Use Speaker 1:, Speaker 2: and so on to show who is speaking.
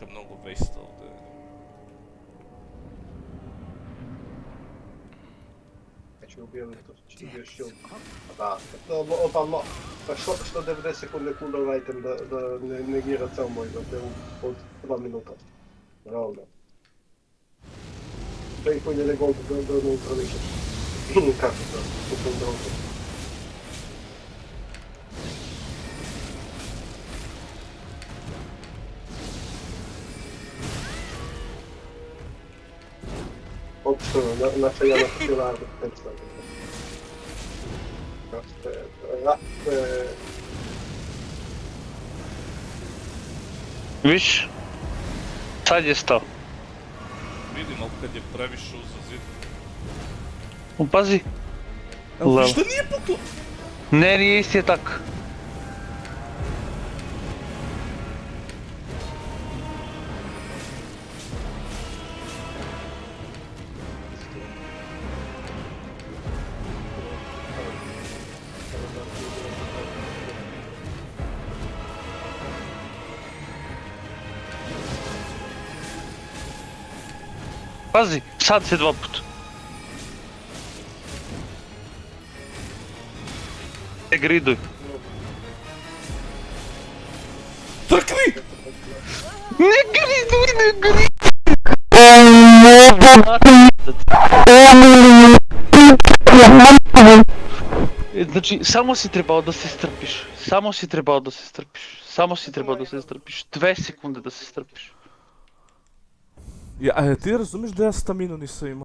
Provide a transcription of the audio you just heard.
Speaker 1: Mnogo waste ovdje.
Speaker 2: Znači ubijali to, će ti bio shield. Da, pa što 90 sekunde cooldown item da ne negira ceo moj da te od 2 minuta. Realno. 2,5 gold da neutrališeš. Kako to? Kupim drogu. Opšteno, naša jedna pilarna predstavlja. Raste...
Speaker 3: Viš? Sad je stao.
Speaker 1: Vidim, ali kad je previše uza zid.
Speaker 3: Pazi.
Speaker 1: Evo, viš da nije puklo?
Speaker 3: Ne, nije isti je tak. Pazi, sad se 2 puta. Ne griduj.
Speaker 1: Trkni!
Speaker 3: Ne griduj, ne griduj! Znači, samo si trebao da se strpiš. Samo si trebao da se strpiš. Samo si trebao da se strpiš. 2 sekunde da se strpiš.
Speaker 1: Ja, ti razumiješ da ja staminu nisam imao?